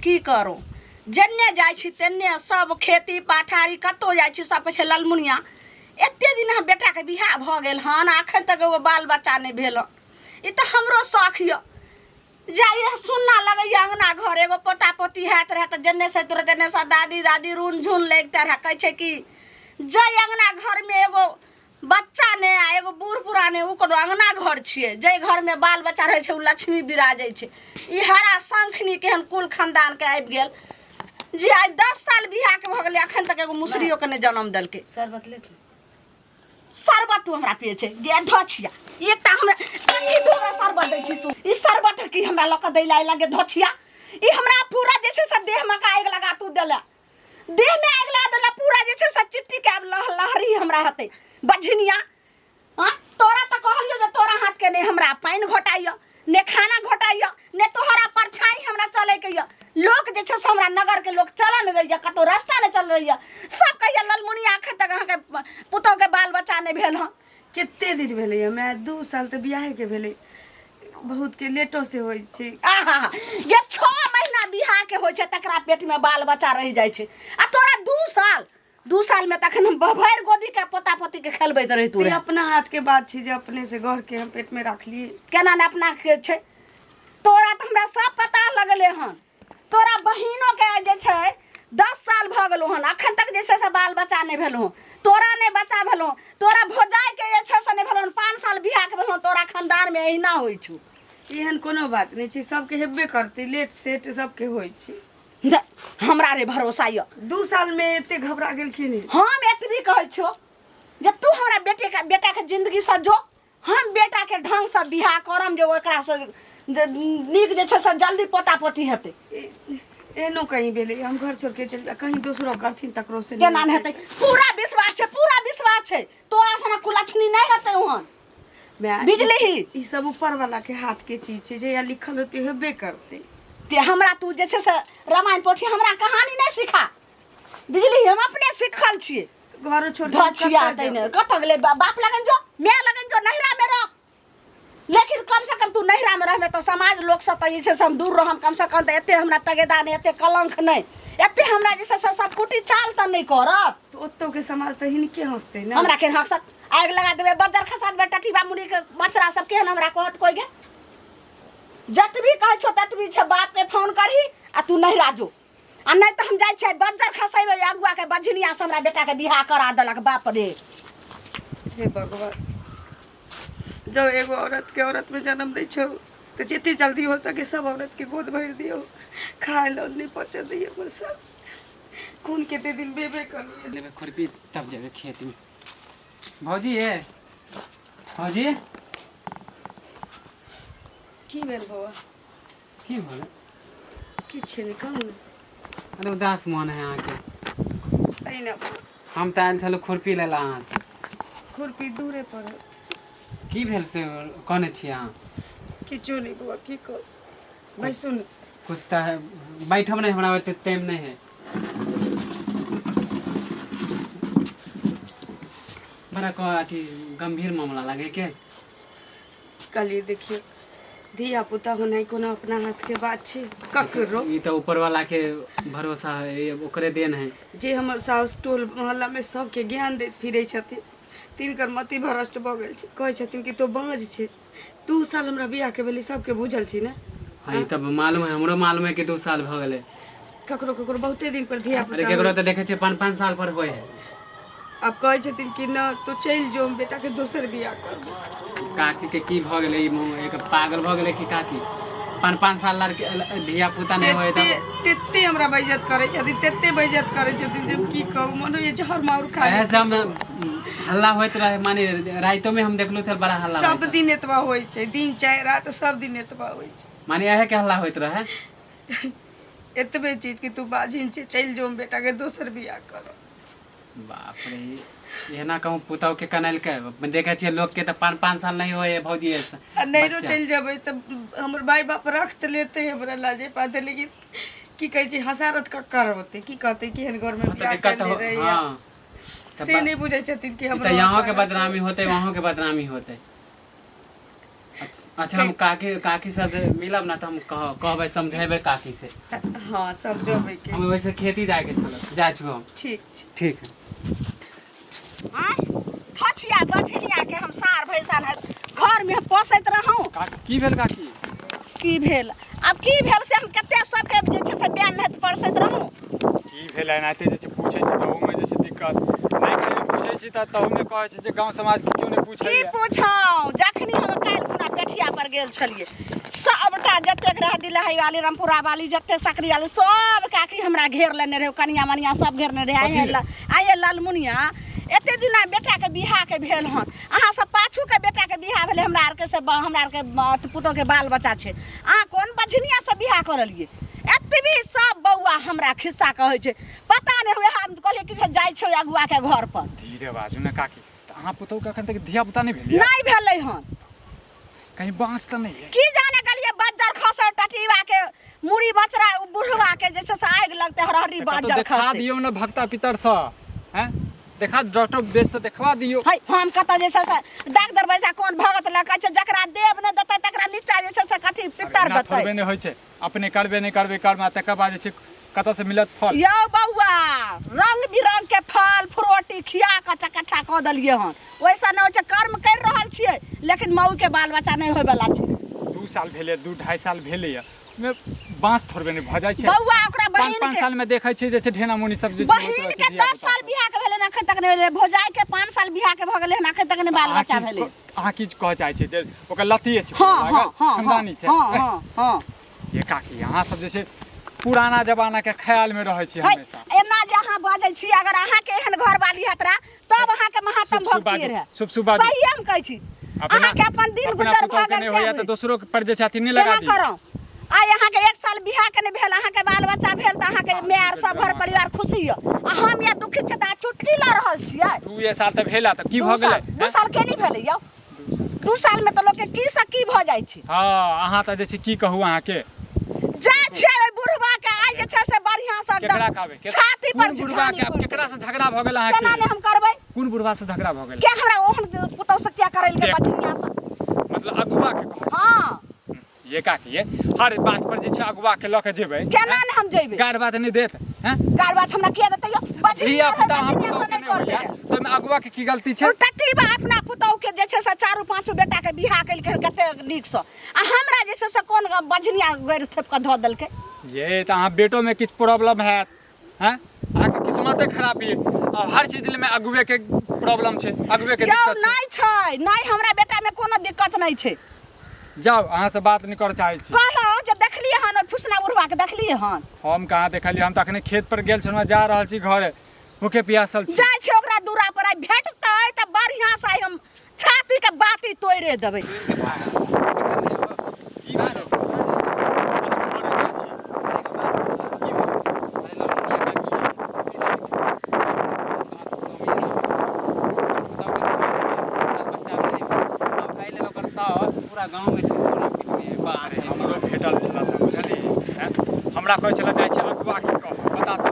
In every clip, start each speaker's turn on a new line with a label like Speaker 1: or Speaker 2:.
Speaker 1: की करो जन्ने जाइ छी तेन्ने सब खेती पाथारी कतौ जाइ छी सब कहै छै ललमुनिया एते दिन हम बेटा के बियाह भ गेल हन अखन तक एगो बाल बच्चा नहीं भेल ई तो हमरो शौक य जाइए सुनना लगैया अंगना घर एगो पोता पोती हैत रहे तो जन्ने से तुरंत जन्ने से दादी दादी रून झून लगते रहे कहै छै कि जय अंगना घर में एगो बच्चा ने आ एगो बूढ़ पुराने उ कोनो अंगना घर छिए जय घर में बाल बच्चा रहे छै उ लक्ष्मी विराजै छै ई हरा शंखनी केहन कुल खानदान के आबि गेल जी आई 10 साल बियाह के भ गेलै अखन तक एगो मुसरियो के ने जन्म देलकै
Speaker 2: शरबत लेके
Speaker 1: शरबत तू हमरा पिए छै गे धछिया एकटा हम की दूरा शरबत दै छी तू ई शरबत की हमरा लक दै लागे धछिया ई हमरा पूरा जे छै से देह में का आग लगा तू देला देह में आग लगा देला पूरा जे छै से चिट्टी के लहरी हमरा हते बझनिया हां तोरा त कहलियो जे तोरा हाथ के ने हमरा पानी घोटाइयो ने खाना घोटाइयो ने तोहरा परछाई हमरा चले के लोग जे छै से हमरा नगर के लोग चल न गइया कतो रास्ता ने चल रहिया सब कहिया ललमुनिया आखे तक अहाँ के पुतौ के बाल बच्चा ने भेल ह
Speaker 2: कितने दिन भेले मैं 2 साल त बियाह के भेले बहुत के लेटो से होय छै
Speaker 1: आहा ये 6 महीना बियाह के होय छै तकरा पेट में बाल बच्चा रह जाय छै आ तोरा 2 साल में तखन हम भर गोदी के पोता पोती के खेलबैत रही तू
Speaker 2: अपना हाथ के बात छी जे अपने से घर के हम पेट में रख लिए
Speaker 1: केना ने अपना के छै तोरा त हमरा सब पता लगले हन तोरा बहिनो के जे छै 10 साल भ गेलो हन अखन तक जे छै से बाल बच्चा नहीं भेलो तोरा ने बच्चा भेलो तोरा भोजाई के जे छै से नहीं भेलो 5 साल बियाह के भेलो तोरा खानदान में एहिना होय छु
Speaker 2: एहन कोनो बात नहीं छै सबके हेबे करते लेट सेट सबके होय छै
Speaker 1: हमरा रे भरोसा य
Speaker 2: 2 साल में एते घबरा गेल कि नहीं
Speaker 1: हम एतबी कहै छो जे तू हमरा बेटा के जिंदगी सजो हम बेटा के ढंग से बियाह करम जे ओकरा से नीक जे छै से जल्दी पोता पोती हेते
Speaker 2: एनो कहीं बेले हम घर छोड़ के चल कहीं दूसरो करथिन तकरो से
Speaker 1: केना न हेते पूरा विश्वास छै तोरा सना कुलछनी नहीं हेते ओहन बिजली ही
Speaker 2: ई सब ऊपर वाला के हाथ के चीज छै जे या लिखल होते हेबे करते
Speaker 1: ते हमरा तू जे छै से रामायण पोथी हमरा कहानी नहीं सिखा बिजली हम अपने सिखल छिए
Speaker 2: घर छोड़
Speaker 1: धछिया तै ने कत गेले बाप लगन जो मैं लगन जो नहिरा में रह लेकिन कम से कम तू नहिरा में रहबे तो समाज लोग से त जे छै से हम दूर रहम कम से कम त एते हमरा तगेदा नहीं एते कलंक नहीं एते हमरा जे छै से सब कुटी चाल त नहीं करत
Speaker 2: तो ओत्तो के समाज त हिनके हंसते ना
Speaker 1: हमरा के हंसत आग लगा देबे बजर खसा देबे टठीबा मुड़ी के बछड़ा सब केहन हमरा कहत कोई गे जतबी कहै छो ततबी छै बाप के फोन करही आ तू नहिरा जो आ नहीं तो हम जाय छै बजर खसेबे अगुआ के बझनिया से हमरा बेटा के बियाह करा देलक बाप रे
Speaker 2: हे भगवान जो एगो औरत में जन्म दै छो तो जितनी जल्दी हो सके सब औरत के गोद भर दियो खाए लो नहीं पहुंचा दियो हमर सब खून के दे दिन बेबे कर
Speaker 3: लेबे खुरपी तब जेबे खेत में भौजी है भौजी
Speaker 2: की भेल बाबा
Speaker 3: की भले
Speaker 2: किछ नहीं कहू ना
Speaker 3: अरे उदास मन है अहाँ के
Speaker 2: आई ना
Speaker 3: हम त आयल छलू खुरपी लेला अहाँ से
Speaker 2: खुरपी दूरे पर
Speaker 3: की भेल से कहने छी अहाँ
Speaker 2: किछो नहीं बाबा की कर भाई सुन
Speaker 3: कुछ त है बैठब नहीं हमरा ओते टाइम नहीं है बड़ा को अथी गंभीर मामला लगे के
Speaker 2: कल देखियो धिया पुता होना कोनो अपना हाथ के बात छै ककरो
Speaker 3: ई त ऊपर वाला के भरोसा है ये ओकरे देन है
Speaker 2: जे हमर साउस टोल मोहल्ला में सबके ज्ञान दैत फिरै छथिन तिनकर मति भ्रष्ट भ गेल छै कहै छथिन कि तो बाँझ छै 2 साल हमरा बियाह के भेलै सबके बुझल छै ना
Speaker 3: हां तब मालूम है हमरो मालूम है कि 2 साल भ गेले
Speaker 2: ककरो ककरो बहुते दिन पर धिया पुता
Speaker 3: अरे केकरो त देखे छै 5 साल पर होय है
Speaker 2: अब कहै छथिन कि न तो चल जो हम बेटा के दोसर बियाह करब
Speaker 3: काकी के की भ गेले एक पागल भ गेले कि काकी 5 साल लड़के धिया पुता नहीं होय त
Speaker 2: तेते हमरा बेइज्जत करे छथिन तेते बेइज्जत करे छथिन जब की कहू मनो ये जहर मार खा
Speaker 3: ऐसे हम हल्ला होइत रहे माने राइतो में हम देखलु छल बड़ा हल्ला
Speaker 2: सब दिन एतबा होय छै दिन चाहे रात सब दिन एतबा होय छै
Speaker 3: माने यहे के हल्ला होइत रहे
Speaker 2: एतबे चीज कि तू बाजिन छै चल जो हम बेटा के दोसर बियाह करब
Speaker 3: बाप रे ये ना कहूं पुताव के कनल के देखे छिए लोग के त 5 साल नहीं होए भौजी ऐसा
Speaker 2: नैरो चल जेबै त हमर भाई बाप रख त लेते हमरा लाजे पाते लेकिन की कहै छै हसारत कर होते की कहते कि हन घर में बियाह करने रहे हां से नहीं बुझै छथिन कि हमरा
Speaker 3: त यहां के बदनामी होते वहां के बदनामी होते अच्छा हम काकी से मिलब ना तो हम कहबै समझेबै काकी से।
Speaker 2: हाँ समझोबै के
Speaker 3: हम वैसे खेती जाए के चलब जाइ छी हम।
Speaker 2: ठीक
Speaker 3: ठीक है।
Speaker 1: खचिया बछिया के हम सार भैंसा घर में पोसैत रहूं।
Speaker 3: की भेल काकी?
Speaker 1: की भेल अब की भेल से हम कते सबके जे छै से बयान नहीं परसैत रहूं।
Speaker 3: की भेल एनाहिते जे छै पूछै छी तहू में जे छै दिक्कत नहीं कहियो पूछै छी त तहू में कहै छी जे गांव समाज के क्यों नहीं पूछै
Speaker 1: की पूछौं जखनी हम काल खुना पेठिया पर गेल छलिए सबटा जतेक रह दिलहई वाली रामपुरा वाली जतेक सकरी वाली सब काकी हमरा घेर लेने रहे कनिया मनिया सब घेरने रहे आइए लालमुनिया एते दिना बेटा के बियाह के भेल हन अहाँ सब पाछू के बेटा के बियाह भेले हमरा आर के से हमरा आर के पुतो के बाल बच्चा छै अहाँ कोन बझनिया से बियाह करलिए एतबी सब बौआ हमरा खिस्सा कहै छै पता नहीं हुए हम कहलिए कि से जाय छै अगुआ के घर पर।
Speaker 4: धीरे बाजू ना काकी त अहाँ पुतौ के अखन तक धिया पुता नहीं भेलिए?
Speaker 1: नहीं भेलै हन।
Speaker 4: कहीं बांस त नहीं है?
Speaker 1: की जाने गलिए बज्जर खसर टटीवा के मुड़ी बचरा बुढ़वा के जैसे से आग लगते हरहरी बज्जर
Speaker 4: देखा
Speaker 1: खसते।
Speaker 4: दियो ना भक्ता पितर स हैं देखा डॉक्टर बेस से देखवा दियो।
Speaker 1: है हम कत जैसे से डॉक्टर बैसा कोन भगत लगा छै जकरा देव न देतै तकरा नीचा जैसे से कथी पितर देतै।
Speaker 4: थोड़बे नहीं होय छै अपने करबे नहीं करबे कर्म तकर बाद जे छै कत से मिलत फल।
Speaker 1: यौ बौआ रंग बिरंग के फल फ्रूटी खिया के चकट्ठा क देलिए हन ओइसा न छै कर्म कर रहल छियै लेकिन मऊ के बाल बच्चा नहीं होय वाला छै।
Speaker 4: 2 साल भेले 2-2.5 साल भेले या में बांस थोड़बे नहीं भ जाय छै।
Speaker 1: बौआ ओकरा बहिन
Speaker 4: 5
Speaker 1: के
Speaker 4: साल में देखै छै जे छै ढेना मुनी सब जे छै
Speaker 1: बहिन के 10 साल बियाह के भेले अखन तक नहीं भेले भौजाई के 5 साल बियाह के भ गेले हन अखन तक नहीं बाल बच्चा भेले।
Speaker 4: अहाँ की कह चाहै छै जे ओकर लतिए छै
Speaker 1: हां हां हां
Speaker 4: खानदानी छै।
Speaker 1: हां हां
Speaker 4: ये काकी अहाँ सब जे छै पुराना जमाना के ख्याल में रहै छी
Speaker 1: है
Speaker 4: हमेशा।
Speaker 1: एना जहां बाजै छी अगर अहाँ के एहन घर वाली हतरा तब अहाँ के महात्म भक्ति रहे
Speaker 4: शुभ बाजू
Speaker 1: सही हम कहै छी अहाँ के अपन दिन गुजर भ गेल
Speaker 4: नहीं होया त दोसरो के पर जे छथि नहीं लगा दी।
Speaker 1: करो आइ अहाँ के 1 साल बियाह के नहीं भेल अहाँ के बाल बच्चा भेल त अहाँ के माय आर सब घर परिवार खुशी है आ हम या दुखी छ त चुटकी ल रहल छियै।
Speaker 4: 2 साल त भेला त की भ गेलै?
Speaker 1: 2 साल के नहीं भेलै यौ 2 साल में त लोग के की से की भ जाय छै।
Speaker 4: हां अहाँ त जे छै की कहू अहाँ के
Speaker 1: जा छै ओइ बुढ़वा के आइ जे छै से बढ़िया से
Speaker 4: केकरा कहबै
Speaker 1: छाती पर
Speaker 4: बुढ़वा के केकरा से झगड़ा भ गेल अहाँ
Speaker 1: केना
Speaker 4: के?
Speaker 1: ने हम करबै
Speaker 4: कोन बुढ़वा से झगड़ा भ गेल?
Speaker 1: क्या हमरा ओहन पुतौ से क्या करैल के बचनिया से
Speaker 4: मतलब अगुआ के कहै छै।
Speaker 1: हां
Speaker 4: ये काकी ये हर बात पर जे छै अगुआ के ल के जेबै
Speaker 1: केना ने हम जइबै
Speaker 4: गार बात नहीं देत हैं?
Speaker 1: कार बात हमरा किया देतै यो
Speaker 4: धिया
Speaker 1: बचनिया
Speaker 4: पुता हम
Speaker 1: से नहीं कर दे
Speaker 4: तो में अगुआ के की गलती छै?
Speaker 1: टट्टी बा अपना पुतौ के जे छै से 4-5 बेटा के बियाह कैल के कते नीक से आ हमरा जे छै से कोन बचनिया गैर थेप के ध देलकै।
Speaker 4: ये त अहाँ बेटो में किछ प्रॉब्लम है हैं अहाँ के किस्मते खराब है और हर चीज में अगुए के प्रॉब्लम छै अगुए के
Speaker 1: यौ
Speaker 4: दिक्कत छै।
Speaker 1: नहीं छै नहीं हमरा बेटा में कोनो दिक्कत नहीं छै।
Speaker 4: जाओ अहाँ से बात नहीं कर चाहै छी।
Speaker 1: कहलो जे देखलिए हन फुसना बुढ़वा के देखलिए हन
Speaker 4: हम कहाँ देखलिए हम त अखने खेत पर गेल छलहुँ जा रहल छी घरे भूखे प्यासल छी।
Speaker 1: जाय छै ओकरा दूरा पर भेटतै त बढ़िया से हम छाती के बाती तोड़े देबै।
Speaker 3: पूरा गांव में
Speaker 4: हमरो भेटल छला त बुझलिए हैं हमरा कहै छला जाइ छला अगुआ के कह बता दो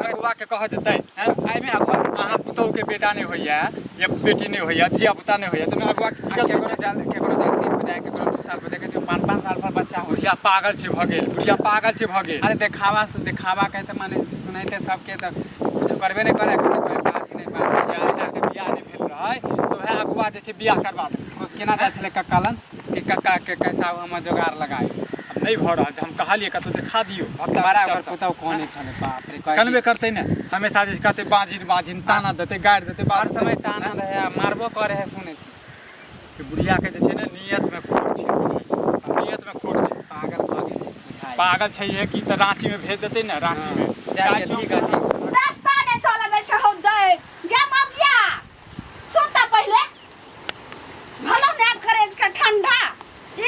Speaker 4: अगुआ के कह देतै हैं आई में अगुआ अहाँ पुतौ के बेटा नहीं होइया या बेटी नहीं होइया धिया पुता नहीं होइया त मैं अगुआ के
Speaker 3: केकरो जल्दी हो जाए केकरो 2 साल पर देखे छै 5-5 साल पर बच्चा हो
Speaker 4: बुढ़िया पागल छै भ गेल बुढ़िया पागल छै भ गेल।
Speaker 3: अरे देखावा कहते माने सुनाइते सबके त कुछ करबे नहीं करे कोई बात ही नहीं बात
Speaker 4: या के बियाह नहीं भेल रहै तो वह अगुआ जे छै बियाह करबा दे
Speaker 3: केना जाय छले कक्कालन कि कक्का के कैसा हम जोगाड़ लगाए
Speaker 4: अब नहीं भ रहल छै हम कहलिए कतो देखा दियो
Speaker 3: बड़ा ओकर पुतौ कोन छले बाप रे
Speaker 4: कनबे करते ने हमेशा जे कहते बाजिन ताना देते गाड़ देते
Speaker 3: हर समय ताना रहे मारबो करे है सुने छी
Speaker 4: कि बुढ़िया के जे छै ने नियत में खोट छै नियत में खोट छै
Speaker 3: पागल भ गेल बुझाई
Speaker 4: पागल छै ये कि त रांची में भेज देते ने रांची में
Speaker 3: जाय ठीक है ठीक
Speaker 1: रास्ता ने चले दै छै हम दे गे मगिया सुन त पहिले भलो ने करेज के ठंडा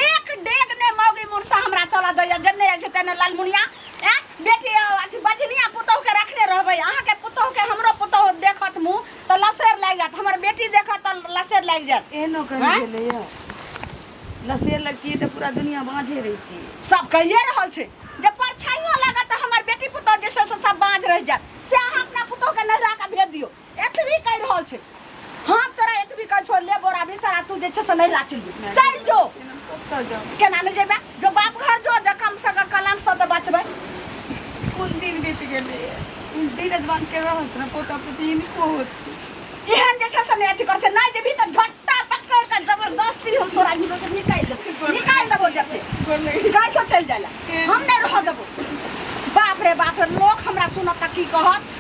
Speaker 1: एक डेग ने मौगी मुरसा हमरा चला दैया जन्ने छै तने लालमुनिया बेटी अथी बचनिया पुतौ के रखने रहबै अहाँ के पुतौ के हमरो पुतौ देखत मुंह त लसेर लाग जात हमर बेटी देखत त लसेर लाग जात
Speaker 2: एहनो कहि गेलै या लसेर लगती त पूरा दुनिया बाँझे रहिती।
Speaker 1: सब कहिए रहल छै जे परछाइयो लागत त हमर बेटी पुतौ जे से सब बाँझ रह जात से अहाँ अपना पुतौ के नजरा के भेज दियो एतबी कहि रहल छै हम तोरा एतबी कह छो ले बोरा बिस्तर तू जे छै से नहीं राचली चल जो
Speaker 2: तो जाओ
Speaker 1: केना नहीं जेबे जो बाप घर जो कम से कलंक से तो बचबे
Speaker 2: कुल दिन बीत गेले धीरज बांध के रहत ना पोता पोती इनको होत
Speaker 1: एहन जे छै से नहीं अथी कर छै नहीं जेबी त झट्टा पकड़ के जबरदस्ती हम तोरा हिरो से निकाल देबो जते गाय छो चल जाला हम नहीं रह देबो बाप रे लोग हमरा सुनत त की कहत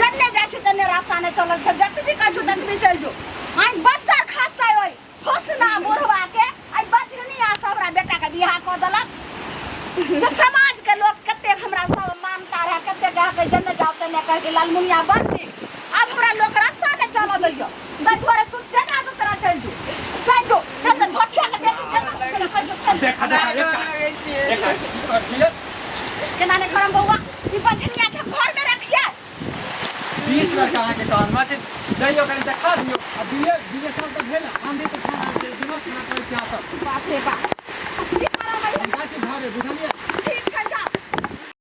Speaker 1: जन्ने जाय छै तन्ने रास्ता नहीं चलल छै जत जी कहै छो तत भी चल जो आई बच्चा खास्ता होय फसना बुढ़वा के आई बचनी आ सबरा बेटा के बियाह क देलक तो समाज के लोग कते हमरा सब मानता रहे कते कह के जन्ने जाओ तन्ने कह के लालमुनिया बनती अब हमरा लोग रास्ता ने चल दैयो तै दुआरे तू जेना तो तरह चल जो चल भछिया के बेटी चल
Speaker 4: देखा
Speaker 1: केना ने करम बौआ ई बछनिया के घर में रखिए
Speaker 4: 20 लड़का अहाँ के कान में जाइयो कनी देखा दियो आ दुए साल तक भेल आंधी तो खाना के दिमाग खाना करे क्या सब
Speaker 1: बाप रे बाप की करम
Speaker 4: गाछ घरे बुझलिए